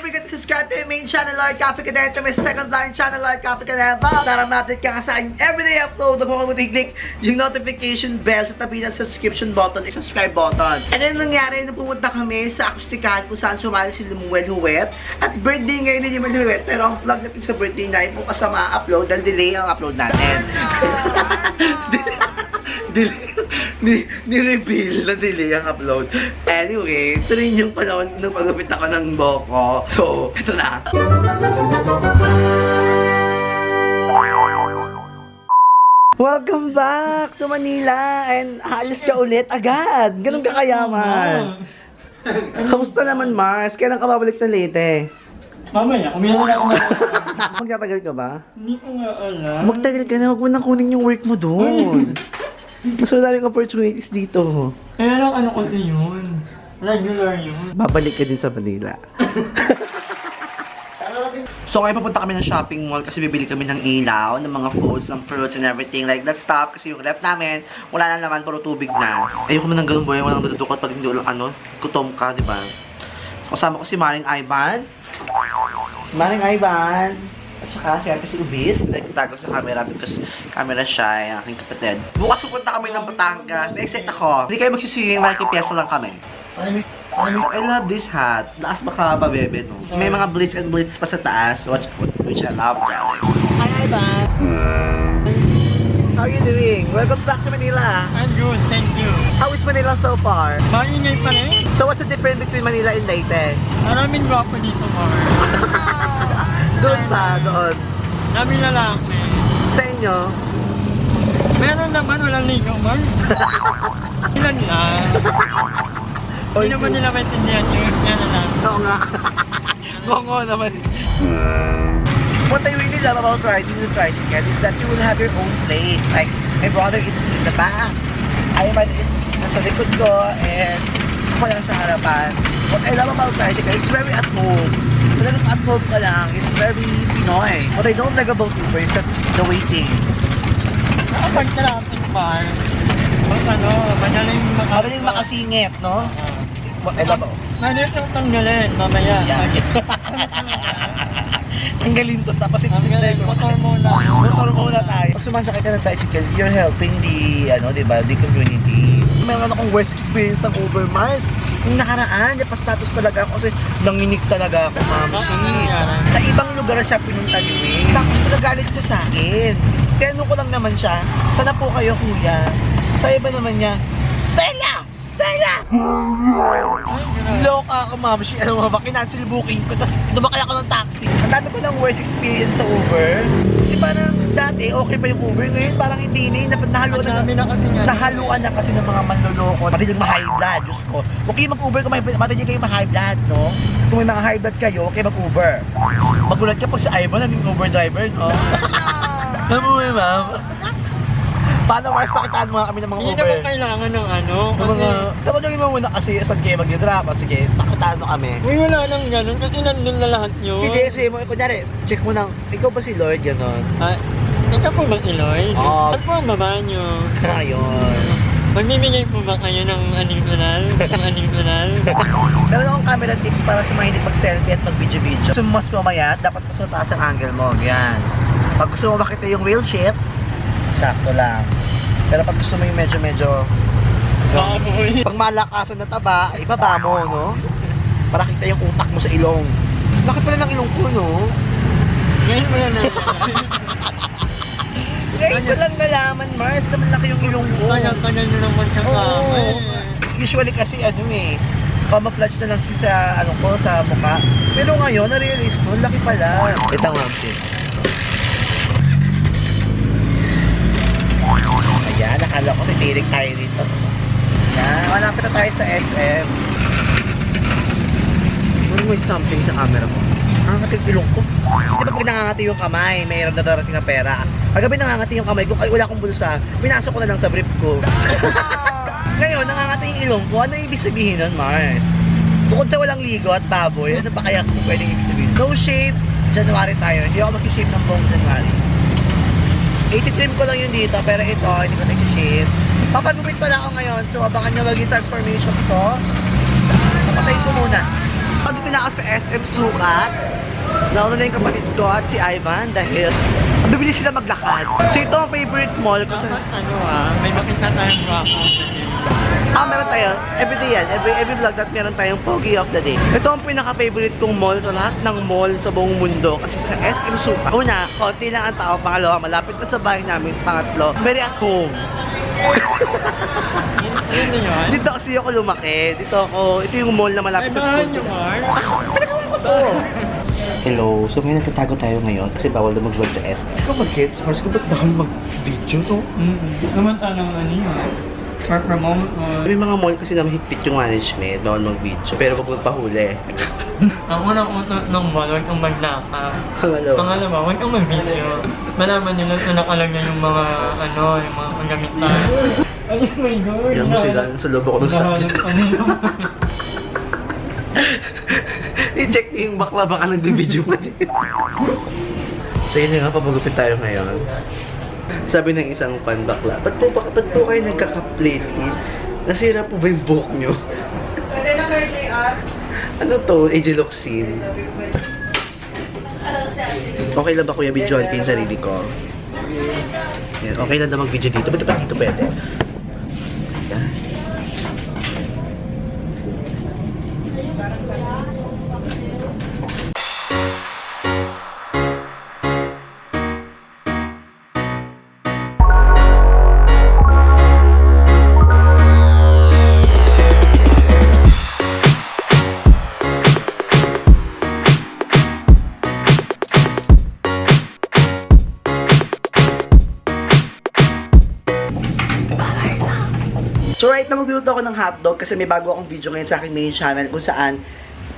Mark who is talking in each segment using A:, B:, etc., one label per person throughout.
A: forget to subscribe to your main channel, Lord Cafe Cadente, my second line channel, Lord Cafe Cadente. Para matik ka sa aking everyday upload. Huwag mo mag-click yung notification bell sa tabi ng subscription button at subscribe button. And then nangyari nung pumunta kami sa akustikan kung saan sumali si Lemuel Huwet. At birthday ngayon ni Lemuel Huwet. Pero ang vlog natin sa birthday na po kasama upload dahil delay ang upload natin. Ni-reveal na delay ang upload. Anyway, ito rin yung panahon nung pagupit ako ng boko. So, ito na. Welcome back to Manila and halos ka ulit agad. Ganun ka kayaman. Kamusta naman, Mars? Kailan ka babalik na Leyte?
B: Mamaya, umiyak na ako.
A: Magtatagal ka ba?
B: Hindi ko nga alam.
A: Magtagal ka na, huwag mo nang kunin yung work mo doon. Mas madaming opportunities dito.
B: Kaya lang ano ko yun. Regular yun.
A: Babalik ka din sa Manila. So ngayon papunta kami ng shopping mall kasi bibili kami ng ilaw, ng mga foods, ng fruits and everything like that stuff. Kasi yung rep namin, wala na naman, puro tubig na. Ayoko man ng ganun boy, walang dudukot pag hindi ulang gutom ka, di ba? Kasama ko si Maring Ivan. Maring Ivan. At saka, siyempre si Ubis, nagtatago sa camera because camera siya, yung aking kapatid. Bukas pupunta kami ng Batangas. Na-excite ako. Hindi kayo magsiswimming, makikipiyesa lang kami. I love this hat. Taas baka babebe, no? May mga blitz and blitz pa sa taas, which I love, darling. Hi, Ivan! How are you doing? Welcome back to Manila.
B: I'm good, thank you.
A: How is Manila so far?
B: Maingay pa rin.
A: So what's the difference between Manila and Leyte?
B: Maraming gwapo dito, Mar.
A: Doon ba? Doon?
B: Daming lalaki.
A: Sa inyo?
B: Meron naman, walang ligaw, Mar. Ilan lang. Hindi naman nila maintindihan yun. Yan na lang.
A: Oo nga. Gongo naman. What I really love about riding the tricycle is that you will have your own place. Like, my brother is in the back. Ivan is nasa likod ko and ako lang sa harapan. What I love about tricycle is very at home. Talagang at home ka lang. It's very Pinoy. What I don't like about Uber is that the waiting.
B: Kapag traffic bar, mas ano,
A: Madaling makasingit, no? What I love about
B: Madaling yung tanggalin, mamaya.
A: yan. Tanggalin to, tapos
B: Tanggalin, motor muna.
A: Motor muna tayo. Pag sumasakay ka ng tricycle, you're helping the, diba, the community. Meron akong worst experience ng Uber, Mars. Yung nakaraan, napastatus talaga ako kasi nanginig talaga ako, ma'am. Sa ibang lugar siya pinunta ni Wing. Tapos nagagalit siya sa akin. Tinanong ko lang naman siya, sana po kayo, kuya? Sa iba naman niya, Stella! Stella! Loka ako, ma'am. Ano mo ba? Kinancel booking ko. Tapos dumakay ako ng taxi. Ang dami ko ng worst experience sa Uber. Kasi parang dati, okay pa yung Uber. Ngayon parang hindi na. Nahaluan na kasi ng mga manloloko. Matinig ma-high blood. Diyos ko. Huwag kayo mag-Uber kung matinig kayo ma-high blood, no? Kung may mga high blood kayo, huwag kayo mag-Uber. Magulat ka pag si Ivan naging Uber driver, no? Alam mo ba, ma'am? Paano, Mars, pakitaan mo kami ng mga
B: Hindi
A: Uber?
B: naman kailangan ng ano.
A: Tanongin mo muna kasi saan kayo mag-drop. Sige, pakitaan mo kami.
B: Uy, wala nang ganun kasi nandun na lahat yun.
A: Hindi, kasi mo, kunyari, check mo nang, ikaw ba si Lord, gano'n?
B: Ikaw po bang Eloy?
A: Oo.
B: At po ang baba nyo?
A: Ayun.
B: Magmimigay po ba kayo ng additional?
A: Meron akong camera tips para sa mga hindi mag-selfie at mag-video-video. Gusto mo mas mamaya, dapat mas mataas ang angle mo. Yan. Pag gusto mo makita yung real shit, sakto lang. Pero pag gusto mo yung medyo pag malakasan na taba, ibaba mo, no? Para kita yung utak mo sa ilong. Laki pala ng ilong ko, no?
B: Ngayon mo na
A: Ngayon ko lang nalaman, Mars, naman laki yung ilong ko.
B: Kanya nyo naman siya kami.
A: Usually kasi camouflage na lang siya sa, sa mukha. Pero ngayon, na-realize ko, laki pala. Ito nga, ayan, nakala ko titirik tayo dito. Ayan, malapit na tayo sa SM. May something sa camera ko. Nangangating ilong ko. Di ba pag nangangati yung kamay, mayroon na darating na pera. Paggabi nangangati yung kamay ko, ay wala akong bulsa, pinasok ko na lang sa brief ko. Ngayon, nangangati yung ilong ko, ano ibig sabihin nun, Mars? Bukod sa walang ligo at baboy, ano pa kaya kung pwedeng ibig sabihin? No shave, January tayo. Hindi ako mag-shave ng buong January. 80 trim ko lang yun dito, pero ito, hindi ko nag-shave. Papagupit pala ako ngayon, so abangan nyo maging transformation ko. Papatayin ko muna. Pag Nandito na ako sa SM Sukat. Nauna na yung kapatid ko at si Ivan dahil bibili sila maglakad. So ito ang favorite mall ko sa...
B: May makita tayong guwapo.
A: Meron tayo. Everyday yan. Every vlog that meron tayong Pogi of the Day. Ito ang pinaka-favorite kong mall sa lahat ng mall sa buong mundo. Kasi sa SM Sukat. Una, konti lang ang tao. Pangalawa, malapit na sa bahay namin. Pangatlo, very at home.
B: Yun na yun.
A: Dito kasi ako lumaki. Ito yung mall na malapit sa school.
B: nyo, Mar.
A: Pinagawa ko to. Hello. So ngayon nagtatago tayo ngayon kasi bawal na mag-vlog sa SM. Ikaw mag-kids, Mars, kung ba't bawal mag-video to?
B: Naman tanong ano yun. For promote mo.
A: May mga mall kasi na mahigpit yung management, bawal mag-video. Pero wag magpahuli.
B: Ang unang utot ng mall, huwag kang maglaka. Pangalawa, huwag kang mag-video. Malaman nila na nakalang na yung mga yung mga paggamit tayo. Ay, my God.
A: Yan mo sila, sa loob ako ng
B: Nahanap
A: subject.
B: ka nila.
A: I-check niyo yung bakla, baka nagbibideo mo din. So yun nga, papagupit tayo ngayon. Sabi ng isang fan bakla, ba't po kayo nagkaka-plately? Nasira po ba yung buhok nyo?
C: Pwede na kayo JR?
A: Ano to? Ageloxin. Okay lang ba kuya video yung sarili ko? Yan, okay lang na mag-video dito. Ba't ba dito pwede? Yan. So right na magluluto ako ng hotdog kasi may bago akong video ngayon sa aking main channel kung saan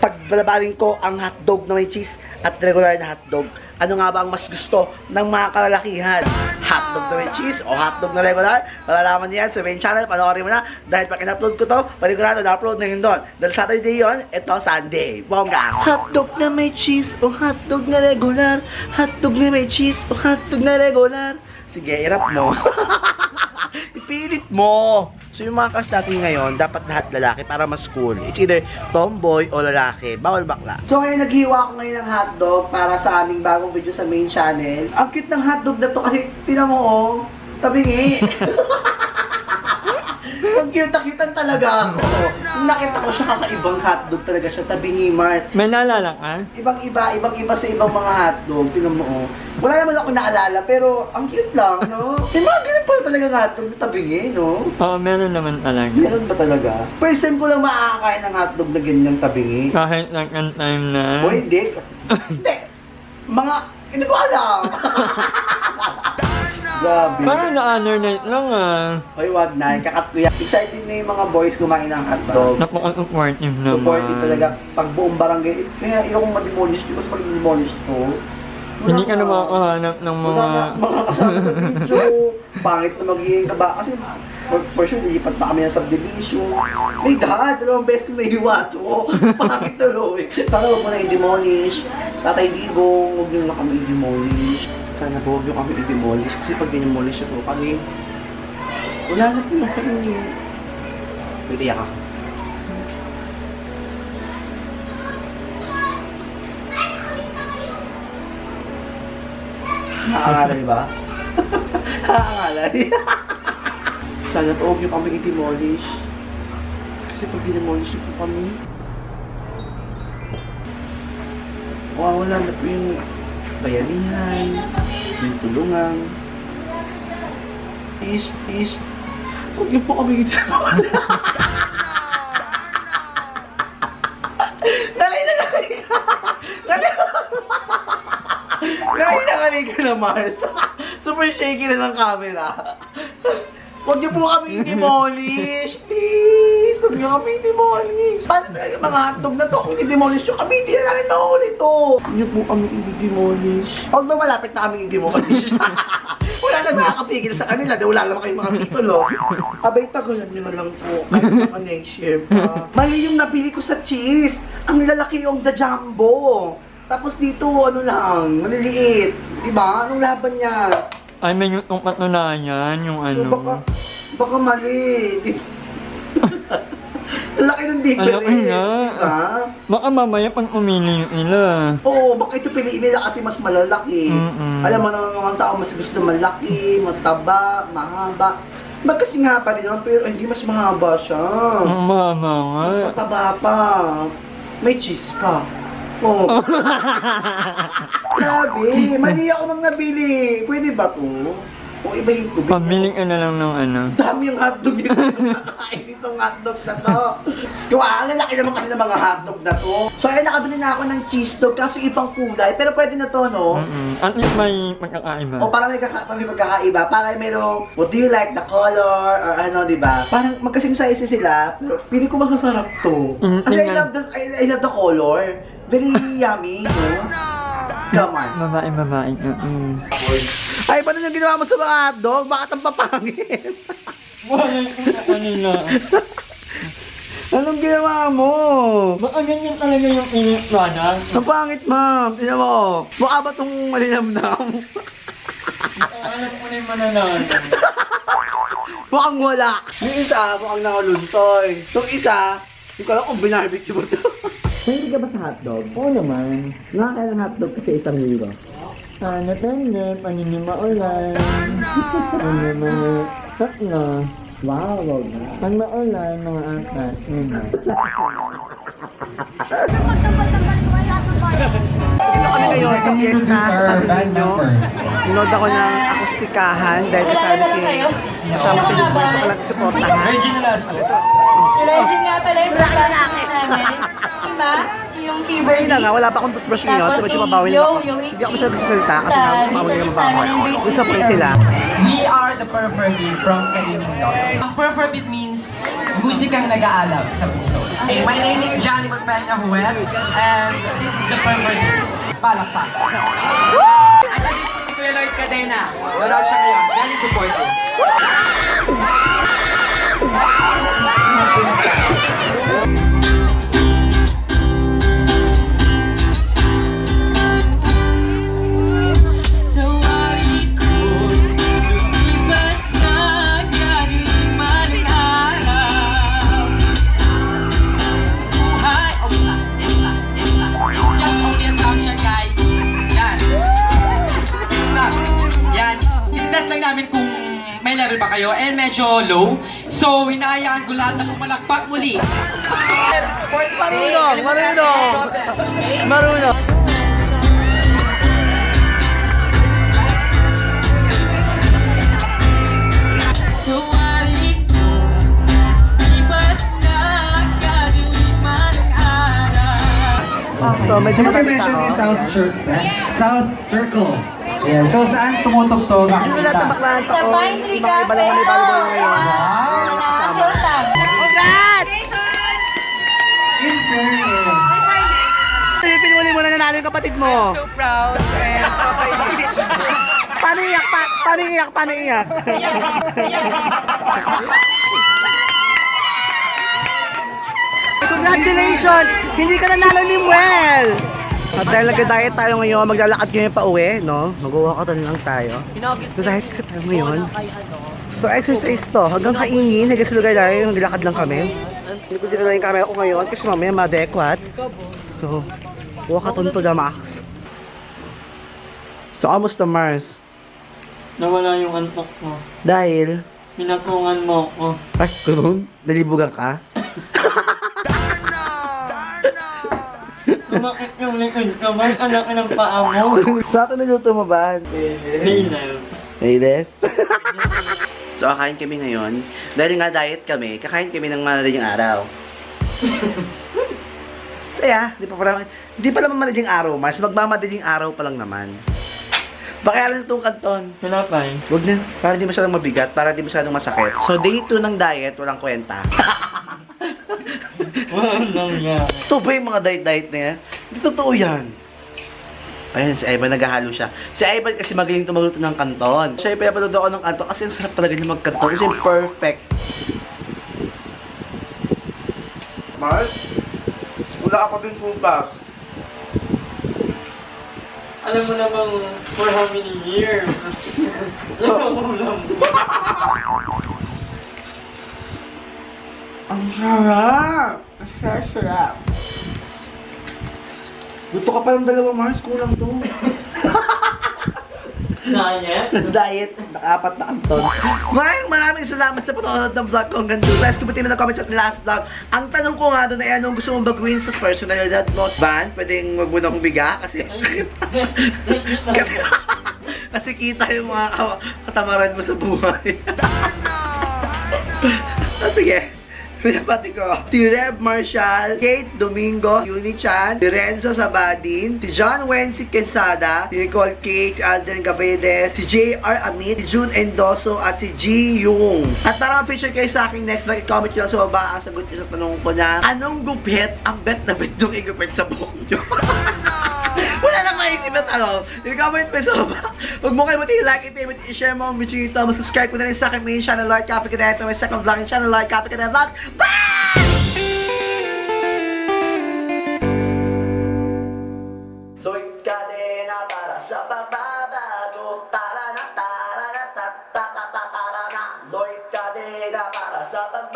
A: paglalabarin ko ang hotdog na may cheese at regular na hotdog. Ano nga ba ang mas gusto ng mga kalalakihan? Hotdog na may cheese o hotdog na regular? Malalaman niyan sa main channel, panoorin mo na dahil pag in-upload ko to, panigurado na-upload na yun doon. Dahil Saturday yun, ito Sunday. Bongga! Hotdog na may cheese o hotdog na regular? Hotdog na may cheese o hotdog na regular? Sige, irap mo. Ipilit mo. So yung mga cast natin ngayon, dapat lahat lalaki para mas cool. It's either tomboy o lalaki. Bawal bakla. So ngayon naghiwa ako ngayon ng hotdog para sa aming bagong video sa main channel. Ang cute ng hotdog na to kasi tinan mo oh, tabingi. Ang cute-cutean talaga ako. Nung nakita ko siya, kakaibang hotdog talaga siya. Tabingi Mars.
B: May naalala ka?
A: Ibang-iba sa ibang mga hotdog. Tinan mo oh. Wala naman ako naalala, pero ang cute lang, no? May mga ganun pala talaga hotdog na tabingi, no?
B: Oo, meron naman talaga.
A: Meron ba talaga? First time ko lang makakakain ng hotdog na ganyang tabingi.
B: Kahit second time na.
A: O hindi. Hindi. Hindi ko alam. Grabe.
B: Parang na-honor night lang
A: Hoy, wag na. Kakat ko yan. Excited na yung mga boys kumain ng hotdog.
B: Napaka-supportive naman.
A: Supportive talaga. Pag buong barangay, kaya ayokong ma-demolish. Di ba sa pag-demolish ko?
B: Hindi ka na makakahanap ng mga...
A: mga kasama sa video. Pangit na magiging ka ba? Kasi for sure, lilipat pa kami ng subdivision. My God, 2 beses ko nahiwa to. Pangit na loe. Tara, huwag mo na i-demolish. Tatay Digong, huwag nyo na kami i-demolish. Sana po huwag nyo kami i-demolish. Kasi pag dinemolish na po kami, wala na po na kainin. Wait, iyak ako. Nakakalay ba? Nakakalay. Sana po huwag niyo kami i-demolish. Kasi pag i-demolish niyo po kami, wala na po yung bayanihan, yung tulungan. Ish. Huwag niyo po kami i-demolish. Nakakaliga na Mars. Super shaky na ng camera. Huwag niyo po kami i-demolish. Please. Huwag niyo kami i-demolish. Paano talaga mga hotdog na to? Kung i-demolish nyo kami, hindi na namin mahuli to. Huwag niyo po kami i-demolish. Although malapit na kami i-demolish. Wala na makakapigil sa kanila. Dahil wala naman kayong mga titulo. Abay, tagalan nyo na lang po. Kahit naman next year pa. Mali yung nabili ko sa cheese. Ang lalaki yung jumbo. Tapos dito, ano lang, maliliit. Diba? Anong laban niya?
B: Ay, may yung patunayan, yung
A: So baka mali. Ang laki ng difference.
B: Ang laki nga.
A: Diba?
B: Baka mamaya pag umili nila.
A: Oo, bakit ito piliin nila kasi mas malalaki. Alam mo naman mga tao mas gusto malaki, mataba, mahaba. Magkasi nga pa rin naman, pero hindi mas mahaba siya.
B: Ang mahaba nga.
A: Mas mataba pa. May cheese pa. Oo. Grabe, mali ako nang nabili. Pwede ba to? O ibahin ko.
B: Pamili ka na lang ng ano.
A: Dami yung hotdog dito. Nakakain itong hotdog na to. Ang lalaki naman kasi ng mga hotdog na to. So ayun, nakabili na ako ng cheese dog kaso ibang kulay. Pero pwede na to, no?
B: At least may pagkakaiba.
A: O parang may pagkakaiba. Parang merong, what do you like, the color, or ano, di ba? Parang magkasing size sila, pero pili ko mas masarap to. Kasi I love the color. Very yummy, no? Come on.
B: Babae.
A: Ay, paano yung ginawa mo sa mga hotdog? Bakit ang papangit?
B: Wala yung kanila.
A: Anong ginawa mo?
B: Baka ganyan talaga yung init product.
A: Ang pangit, ma'am. Tingnan mo. Mukha ba itong malinamnam?
B: Alam ko na yung mananalo.
A: Mukhang wala. Yung isa, mukhang nakaluntoy. Yung isa, hindi ko alam kung binarbecue mo ito. Hindi ka ba sa hotdog?
B: Oo naman.
A: Nakakain ng hotdog kasi isang euro.
B: Depende. Paninima ulan. Paninima tatlo.
A: Wow, wag na.
B: Pag maulan, mga apat.
A: Dito kami ngayon sa fiesta sa San Niño. Ninood ako ng akustikahan dahil kasama si Lupo sa kalang supportahan.
D: Legend nga pala yung podcast namin. Si Max, yung
A: So
D: keyboard.
A: yun na nga, wala pa akong toothbrush ngayon. So medyo mabawi lang ako. Hindi ako masyadong sasalita kasi nga mabawi lang mabawi. Isa pa rin sila.
E: We are the Perfect from Kaining Dos. Ang Perfect means musikang nag-aalab sa puso. Hey, my name is Johnny Magpeña Huet and this is the Perfect Palakpak. At dito po si Kuya Lloyd Cadena. Nanood siya ngayon. Very supportive. Namin kung may level ba kayo and medyo low. So, hinahayaan ko lahat na pumalakpak muli.
A: Marunong, marunong.
E: Okay?
A: Marunong. So, medyo
F: Since you
A: maraming
F: mentioned
A: tao.
F: yung South Circle. Ayan. So, saan tumutugtog ang
A: Hindi lahat ng bakla ng
D: Sa
A: taon.
D: Pine Tree
A: Mga iba lang
D: Cafe.
A: may volleyball ngayon.
D: Wow!
A: Congrats!
F: In fairness.
A: Pinuli mo na nanalo yung kapatid mo.
D: So proud.
A: Paano iyak? Paano iyak? Paano iyak? Congratulations! Hindi ka nanalo ni Muel! At dahil nag-diet tayo ngayon, maglalakad kami pa uwi, no? Mag-walkathon lang tayo. Nag-diet kasi tayo ngayon. So exercise to, hanggang kaingin, hanggang sa lugar tayo, maglakad lang kami. Hindi ko dinala yung camera ko ngayon kasi mamaya ma-adequate. So, walkathon to the max. So, kamusta Mars?
B: Nawala yung antok ko.
A: Dahil,
B: Pinatungan mo ko.
A: ay, kurun, nalibugan ka?
B: Tumakit yung likod ko. May anak ng paa mo.
A: Sa atin naluto mo ba?
B: Hilal.
A: Ladies? So, kakain kami ngayon. Dahil nga diet kami, kakain kami ng madaling araw. Saya, di pa naman madaling araw, mas magmamadaling araw pa lang naman. Bakayaran itong kanton.
B: Tinapay.
A: Huwag na, para di masyadong mabigat, para di masyadong masakit. So, day 2 ng diet, walang kwenta.
B: Walang nga.
A: Ito ba yung mga diet na yan? Hindi totoo yan. Ayan, si Ivan naghahalo siya. Si Ivan kasi magaling tumagluto ng kanton. Siya yung pinapanood ako ng kanton kasi ang sarap talaga niya magkanton. Kasi perfect. Mars, wala ka pa din full pass.
B: Alam mo na bang for how many years? Yung ulam mo.
A: Ang sarap! Ang sarap! Gusto ka pa ng 2 Mars, kulang to.
B: Diet?
A: Diet, naka-4 na kanton. Maraming salamat sa panonood ng vlog ko hanggang doon. Guys, kumatin mo ng comments at last vlog. Ang tanong ko nga doon ay anong gusto mong baguhin sa personalidad mo? Van, pwedeng wag mo na akong biga kasi... kasi kita yung mga katamaran mo sa buhay. Sige. Pinapati ko. Si Rev Marshall, Kate Domingo, Yuni-chan, si Renzo Sabadin, si John Wency Quezada, si Nicole Kate, si Alden Gavedes, si JR Amit, si June Endoso, at si G Yung. At para ma-feature kayo sa aking next vlog, i-comment nyo lang sa baba ang sagot nyo sa tanong ko na anong gupit ang bet na bet yung igupit sa buhok nyo? Wala lang maisip na tanong. I-comment mo sa baba. Huwag mo kayo i-like, i-favorite, i-share mo ang video nito. Mag-subscribe ko na rin sa aking main channel, Lord Cafe Cadet. May second vlog yung channel, Lord Cafe Cadet Vlog. Bye! Lord Cadena para sa pagbabago. Tarana, tarana, tatatatatarana. Lord Cadena para sa pagbabago.